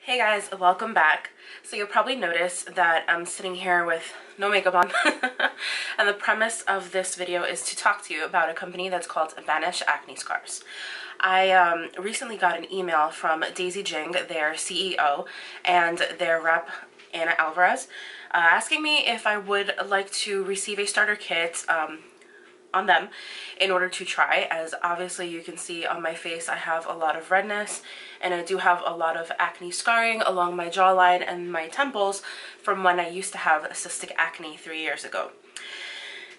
Hey guys, welcome back. So you'll probably notice that I'm sitting here with no makeup on and the premise of this video is to talk to you about a company that's called Banish Acne Scars. I recently got an email from Daisy Jing, their CEO, and their rep Anna Alvarez, asking me if I would like to receive a starter kit on them in order to try, as obviously you can see on my face I have a lot of redness and I do have a lot of acne scarring along my jawline and my temples from when I used to have cystic acne 3 years ago.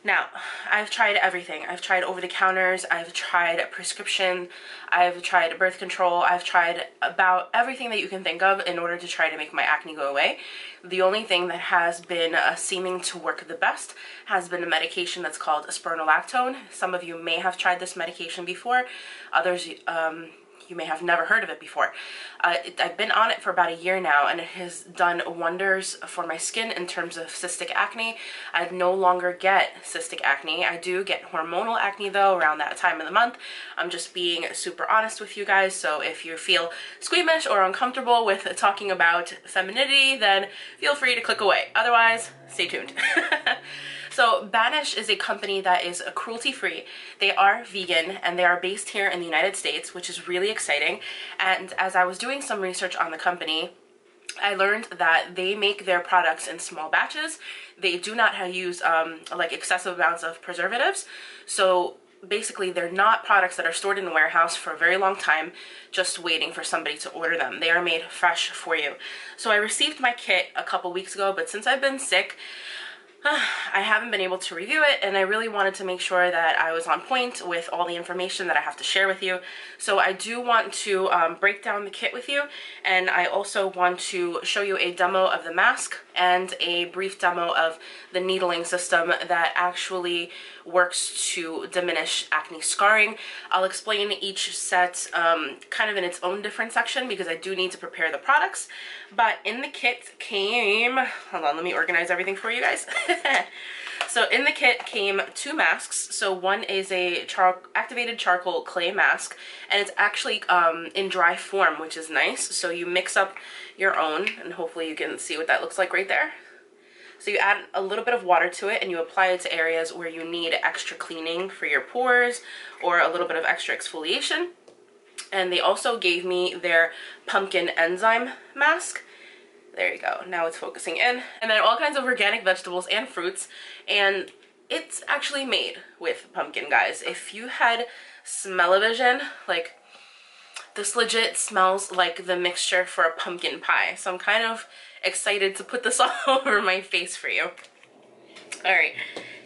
Now, I've tried everything. I've tried over-the-counters, I've tried prescription, I've tried birth control, I've tried about everything that you can think of in order to try to make my acne go away. The only thing that has been seeming to work the best has been a medication that's called spironolactone. Some of you may have tried this medication before, others you may have never heard of it before. I've been on it for about a year now and it has done wonders for my skin in terms of cystic acne. I no longer get cystic acne. I do get hormonal acne though around that time of the month. I'm just being super honest with you guys, so if you feel squeamish or uncomfortable with talking about femininity, then feel free to click away. Otherwise, stay tuned. So Banish is a company that is cruelty-free. They are vegan and they are based here in the United States, which is really exciting. And as I was doing some research on the company, I learned that they make their products in small batches. They do not use like excessive amounts of preservatives. So basically they're not products that are stored in a warehouse for a very long time just waiting for somebody to order them. They are made fresh for you. So I received my kit a couple weeks ago, but since I've been sick, I haven't been able to review it, and I really wanted to make sure that I was on point with all the information that I have to share with you. So I do want to break down the kit with you, and I also want to show you a demo of the mask and a brief demo of the needling system that actually works to diminish acne scarring. I'll explain each set kind of in its own different section because I do need to prepare the products. But in the kit came, hold on, let me organize everything for you guys. So in the kit came 2 masks. So one is a activated charcoal clay mask, and it's actually in dry form, which is nice. So you mix up your own, and hopefully you can see what that looks like right there. So you add a little bit of water to it and you apply it to areas where you need extra cleaning for your pores or a little bit of extra exfoliation. And they also gave me their pumpkin enzyme mask. There you go, now it's focusing in. And then all kinds of organic vegetables and fruits, and it's actually made with pumpkin, guys. If you had smell-o-vision, like, this legit smells like the mixture for a pumpkin pie. So I'm kind of excited to put this all over my face for you. Alright,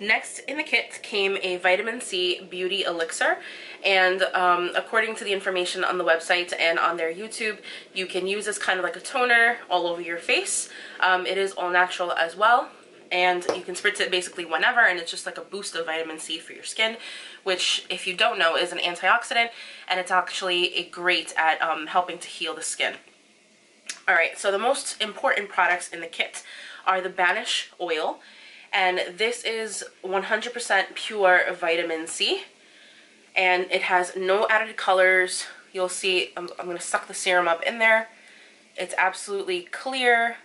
next in the kit came a vitamin C beauty elixir, and according to the information on the website and on their YouTube, you can use this kind of like a toner all over your face. It is all natural as well, and you can spritz it basically whenever, and it's just like a boost of vitamin C for your skin, which, if you don't know, is an antioxidant, and it's actually great at helping to heal the skin. Alright, so the most important products in the kit are the Banish oil, and this is 100% pure vitamin C, and it has no added colors. You'll see, I'm going to suck the serum up in there. It's absolutely clear,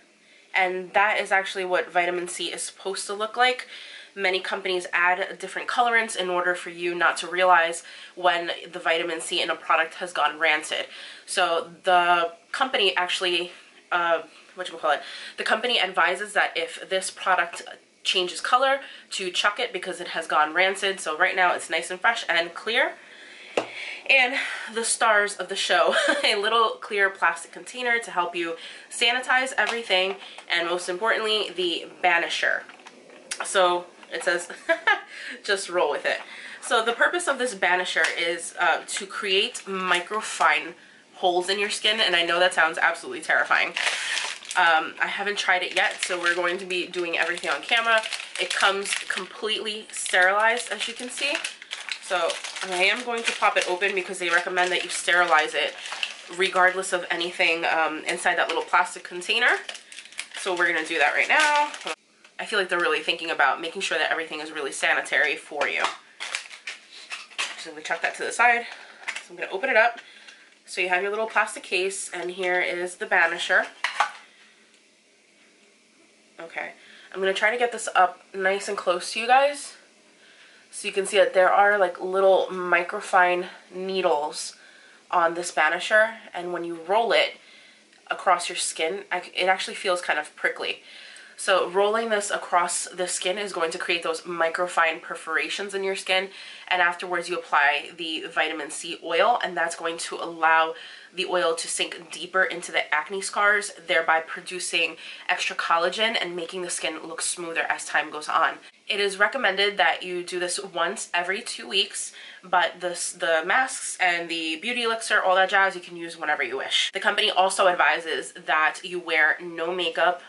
and that is actually what vitamin C is supposed to look like. Many companies add different colorants in order for you not to realize when the vitamin C in a product has gone rancid. So the company actually, the company advises that if this product changes color, to chuck it because it has gone rancid. So right now it's nice and fresh and clear. And the stars of the show, a little clear plastic container to help you sanitize everything, and most importantly, the Banisher. So it says, just roll with it. So the purpose of this Banisher is to create microfine holes in your skin, and I know that sounds absolutely terrifying. I haven't tried it yet, so we're going to be doing everything on camera. It comes completely sterilized, as you can see. So I am going to pop it open because they recommend that you sterilize it regardless of anything inside that little plastic container. So we're going to do that right now. I feel like they're really thinking about making sure that everything is really sanitary for you. So I'm going to chuck that to the side. So I'm going to open it up. So you have your little plastic case, and here is the Banisher. Okay, I'm going to try to get this up nice and close to you guys, so you can see that there are like little microfine needles on this Banisher, and when you roll it across your skin, it actually feels kind of prickly. So rolling this across the skin is going to create those microfine perforations in your skin, and afterwards you apply the vitamin C oil, and that's going to allow the oil to sink deeper into the acne scars, thereby producing extra collagen and making the skin look smoother as time goes on. It is recommended that you do this once every 2 weeks, but the masks and the beauty elixir, all that jazz, you can use whenever you wish. The company also advises that you wear no makeup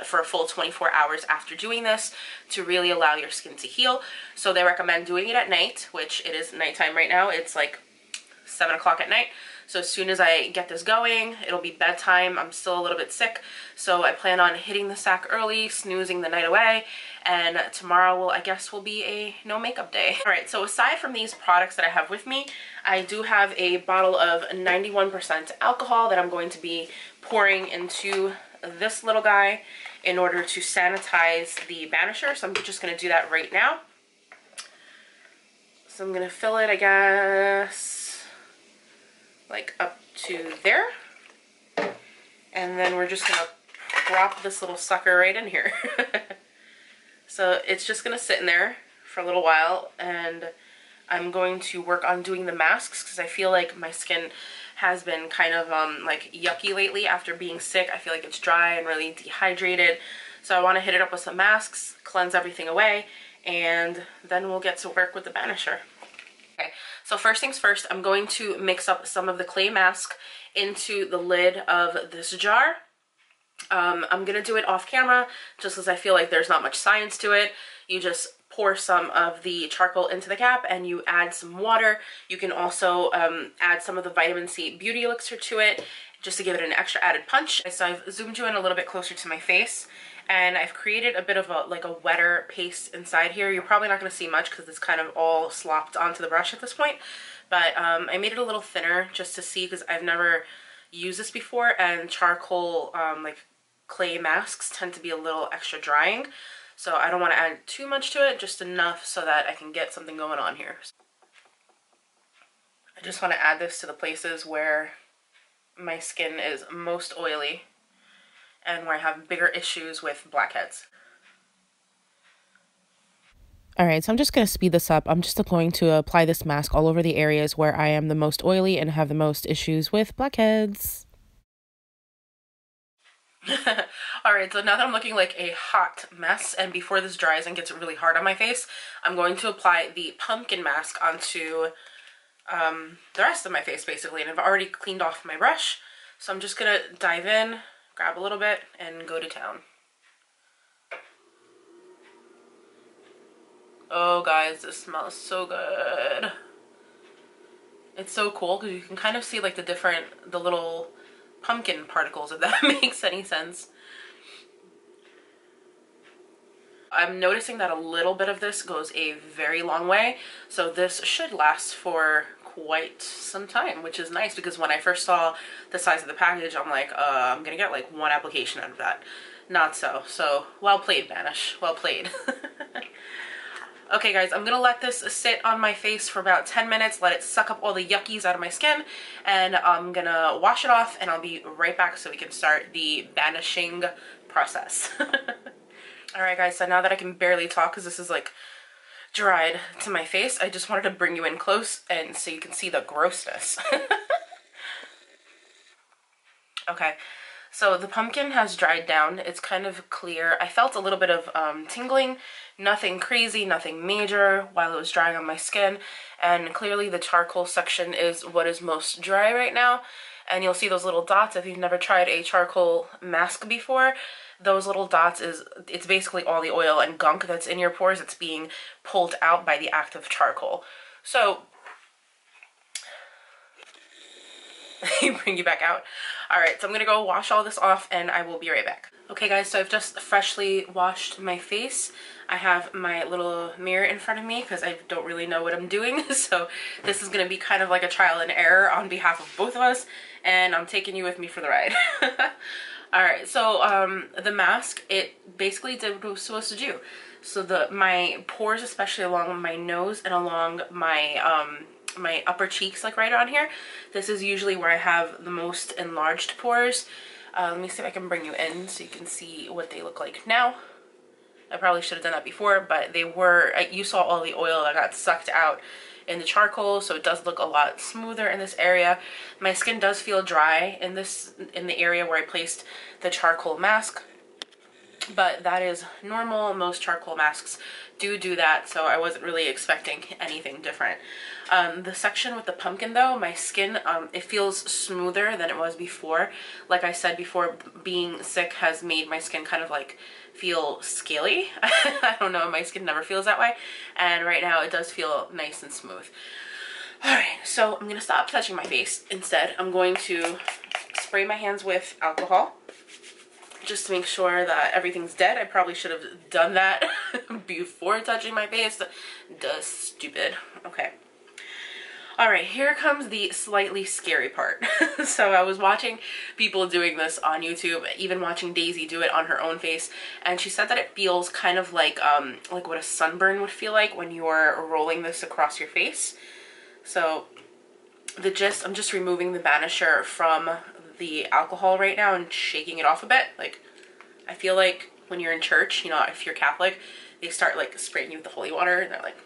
for a full 24 hours after doing this to really allow your skin to heal. So they recommend doing it at night, which it is nighttime right now. It's like 7 o'clock at night. So as soon as I get this going, it'll be bedtime. I'm still a little bit sick, so I plan on hitting the sack early, snoozing the night away, and tomorrow I guess will be a no makeup day. All right, so aside from these products that I have with me, I do have a bottle of 91% alcohol that I'm going to be pouring into this little guy in order to sanitize the Banisher. So I'm just going to do that right now. So I'm going to fill it, I guess, like up to there. And then we're just going to prop this little sucker right in here. So it's just going to sit in there for a little while, and I'm going to work on doing the masks because I feel like my skin has been kind of like yucky lately after being sick. I feel like it's dry and really dehydrated. So I want to hit it up with some masks, cleanse everything away, and then we'll get to work with the Banisher. Okay, so first things first, I'm going to mix up some of the clay mask into the lid of this jar. I'm going to do it off camera just because I feel like there's not much science to it. You just pour some of the charcoal into the cap and you add some water. You can also add some of the vitamin C beauty elixir to it just to give it an extra added punch. So I've zoomed you in a little bit closer to my face, and I've created a bit of a wetter paste inside here. You're probably not going to see much because it's kind of all slopped onto the brush at this point, but I made it a little thinner just to see, because I've never used this before, and charcoal like clay masks tend to be a little extra drying. So I don't want to add too much to it, just enough so that I can get something going on here. I just want to add this to the places where my skin is most oily and where I have bigger issues with blackheads. Alright, so I'm just going to speed this up. I'm just going to apply this mask all over the areas where I am the most oily and have the most issues with blackheads. Alright, so now that I'm looking like a hot mess, and before this dries and gets really hard on my face, I'm going to apply the pumpkin mask onto the rest of my face, basically. And I've already cleaned off my brush, so I'm just going to dive in, grab a little bit, and go to town. Oh guys, this smells so good. It's so cool because you can kind of see like the little pumpkin particles, if that makes any sense. I'm noticing that a little bit of this goes a very long way, so this should last for quite some time, which is nice, because when I first saw the size of the package, I'm like, I'm gonna get like one application out of that. Not so. So, well played, Banish. Well played. Okay guys, I'm gonna let this sit on my face for about 10 minutes, let it suck up all the yuckies out of my skin, and I'm gonna wash it off, and I'll be right back so we can start the banishing process. Alright guys, so now that I can barely talk because this is like dried to my face, I just wanted to bring you in close and so you can see the grossness. Okay, so the pumpkin has dried down. It's kind of clear. I felt a little bit of tingling, nothing crazy, nothing major while it was drying on my skin, and clearly the charcoal section is what is most dry right now. And you'll see those little dots. If you've never tried a charcoal mask before, those little dots it's basically all the oil and gunk that's in your pores. It's being pulled out by the act of charcoal. So, bring you back out. Alright, so I'm gonna go wash all this off and I will be right back. Okay guys, so I've just freshly washed my face. I have my little mirror in front of me because I don't really know what I'm doing. So this is gonna be kind of like a trial and error on behalf of both of us, and I'm taking you with me for the ride. Alright, so the mask, it basically did what it was supposed to do. So my pores, especially along my nose and along my my upper cheeks, like right on here, this is usually where I have the most enlarged pores. Let me see if I can bring you in so you can see what they look like now. I probably should have done that before, but they were, you saw all the oil that got sucked out in the charcoal, so it does look a lot smoother in this area. My skin does feel dry in the area where I placed the charcoal mask, but that is normal. Most charcoal masks do that, so I wasn't really expecting anything different. The section with the pumpkin though, my skin, it feels smoother than it was before. Like I said before, being sick has made my skin kind of like feel scaly. I don't know, my skin never feels that way, and right now it does feel nice and smooth. Alright, so I'm gonna stop touching my face. Instead, I'm going to spray my hands with alcohol just to make sure that everything's dead. I probably should have done that before touching my face. Duh, stupid. Okay. Alright, here comes the slightly scary part. So I was watching people doing this on YouTube, even watching Daisy do it on her own face, and she said that it feels kind of like what a sunburn would feel like when you're rolling this across your face. So the gist, I'm just removing the banisher from the alcohol right now and shaking it off a bit. Like, I feel like when you're in church, you know, if you're Catholic, they start like spraying you with the holy water and they're like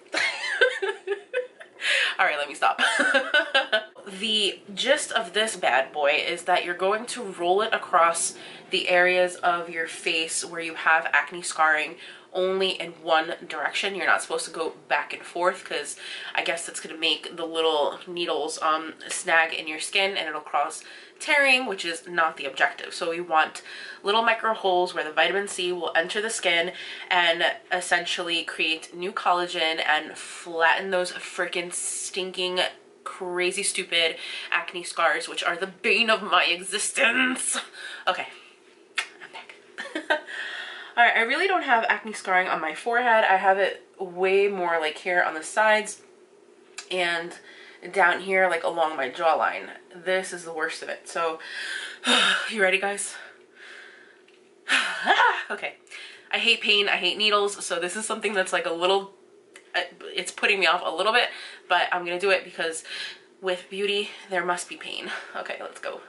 all right, let me stop. The gist of this bad boy is that you're going to roll it across the areas of your face where you have acne scarring only in one direction. You're not supposed to go back and forth because I guess it's going to make the little needles snag in your skin and it'll cause tearing, which is not the objective. So we want little micro holes where the vitamin C will enter the skin and essentially create new collagen and flatten those freaking stinking crazy stupid acne scars, which are the bane of my existence. Okay, I'm back. Alright, I really don't have acne scarring on my forehead. I have it way more like here on the sides and down here, like along my jawline. This is the worst of it. So, you ready, guys? Okay. I hate pain, I hate needles, so this is something that's like a little, it's putting me off a little bit, but I'm gonna do it because with beauty, there must be pain. Okay, let's go.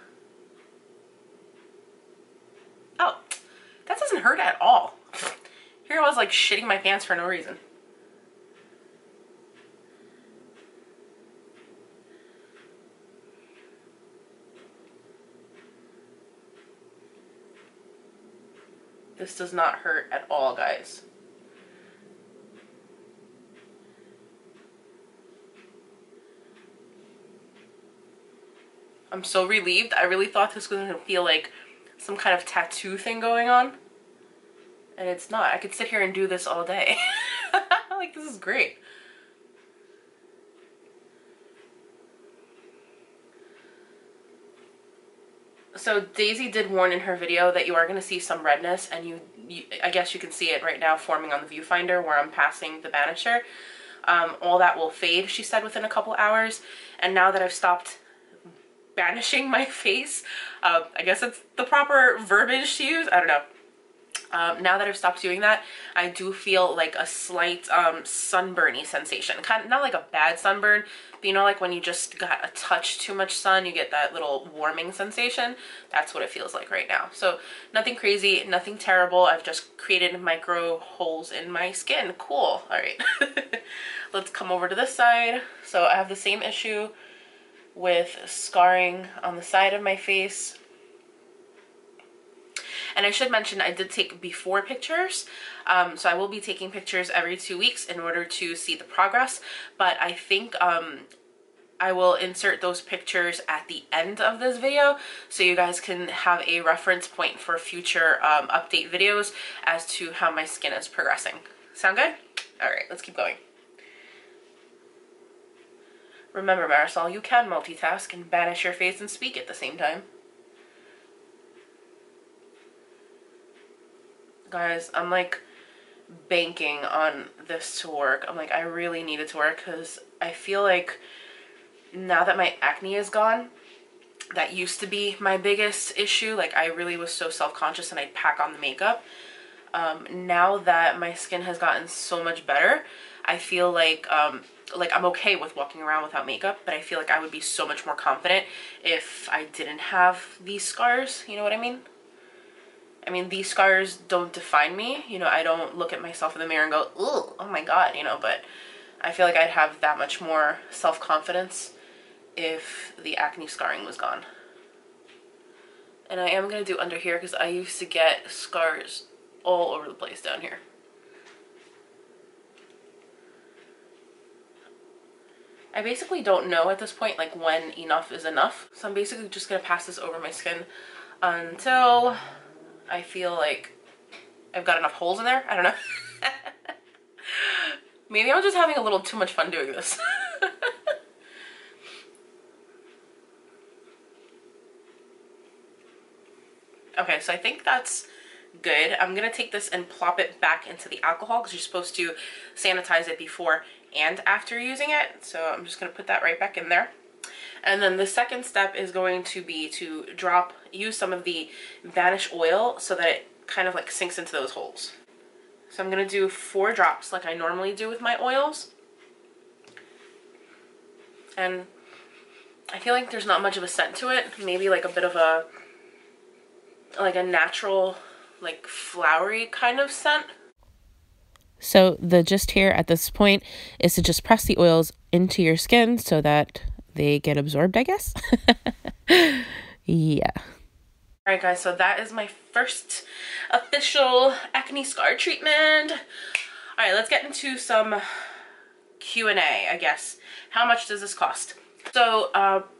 Oh, that doesn't hurt at all. Here I was like shitting my pants for no reason. This does not hurt at all, guys. I'm so relieved. I really thought this was going to feel like some kind of tattoo thing going on. And it's not. I could sit here and do this all day. Like, this is great. So Daisy did warn in her video that you are going to see some redness, and I guess you can see it right now forming on the viewfinder where I'm passing the banisher. All that will fade, she said, within a couple hours. And now that I've stopped banishing my face, I guess it's the proper verbiage to use, I don't know. Now that I've stopped doing that, I do feel like a slight sunburny sensation. Kind of not like a bad sunburn, but you know, like when you just got a touch too much sun, you get that little warming sensation. That's what it feels like right now. So nothing crazy, nothing terrible. I've just created micro holes in my skin. Cool. All right. Let's come over to this side. So I have the same issue with scarring on the side of my face. And I should mention I did take before pictures, so I will be taking pictures every 2 weeks in order to see the progress, but I think I will insert those pictures at the end of this video so you guys can have a reference point for future update videos as to how my skin is progressing. Sound good? Alright, let's keep going. Remember, Marisol, you can multitask and banish your face and speak at the same time. Guys, I'm like banking on this to work. I'm like, I really need it to work because I feel like now that my acne is gone, that used to be my biggest issue. Like, I really was so self-conscious and I'd pack on the makeup. Now that my skin has gotten so much better, I feel like I'm okay with walking around without makeup, but I feel like I would be so much more confident if I didn't have these scars. You know what I mean? I mean, these scars don't define me. You know, I don't look at myself in the mirror and go, "Ugh, oh my God," you know, but I feel like I'd have that much more self-confidence if the acne scarring was gone. And I am going to do under here because I used to get scars all over the place down here. I basically don't know at this point, like, when enough is enough. So I'm basically just going to pass this over my skin until I feel like I've got enough holes in there. I don't know. Maybe I'm just having a little too much fun doing this. Okay, so I think that's good. I'm gonna take this and plop it back into the alcohol because you're supposed to sanitize it before and after using it. So I'm just gonna put that right back in there. And then the second step is going to be to use some of the Banish oil so that it kind of like sinks into those holes. So I'm gonna do 4 drops like I normally do with my oils. And I feel like there's not much of a scent to it. Maybe like a bit of a natural, like flowery kind of scent. So the gist here at this point is to just press the oils into your skin so that they get absorbed, I guess. Yeah. All right, guys, so that is my first official acne scar treatment. All right, let's get into some Q&A, I guess. How much does this cost? So,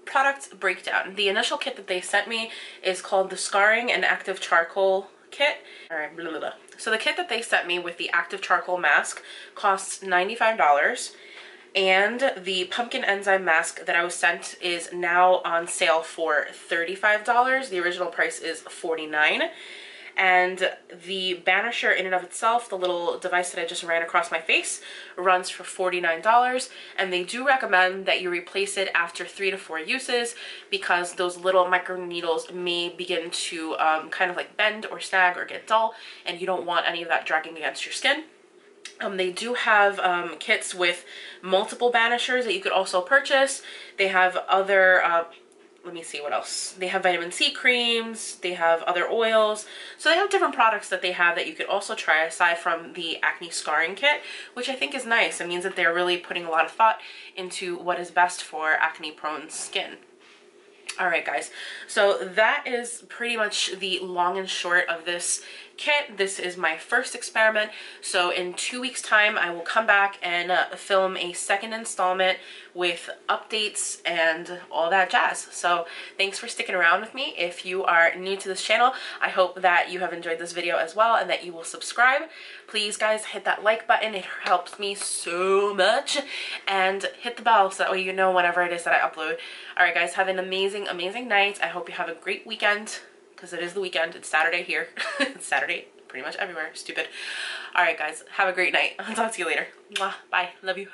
product breakdown. The initial kit that they sent me is called the Scarring and Active Charcoal Kit. All right, blah, blah, blah. So the kit that they sent me with the Active Charcoal Mask costs $95. And the Pumpkin Enzyme Mask that I was sent is now on sale for $35. The original price is $49. And the banisher in and of itself, the little device that I just ran across my face, runs for $49. And they do recommend that you replace it after 3 to 4 uses because those little micro needles may begin to kind of like bend or snag or get dull, and you don't want any of that dragging against your skin. They do have kits with multiple banishers that you could also purchase. They have other, let me see what else. They have vitamin C creams, they have other oils. So they have different products that they have that you could also try aside from the acne scarring kit, which I think is nice. It means that they're really putting a lot of thought into what is best for acne prone skin. Alright guys, so that is pretty much the long and short of this kit. This is my first experiment, so in 2 weeks time I will come back and film a second installment with updates and all that jazz. So thanks for sticking around with me. If you are new to this channel, I hope that you have enjoyed this video as well and that you will subscribe. Please guys, hit that like button, it helps me so much, and hit the bell so that way you know whenever it is that I upload. Alright guys, have an amazing night. I hope you have a great weekend, because it is the weekend. It's Saturday here. It's Saturday pretty much everywhere. Stupid. Alright guys, have a great night. I'll talk to you later. Mwah. Bye. Love you.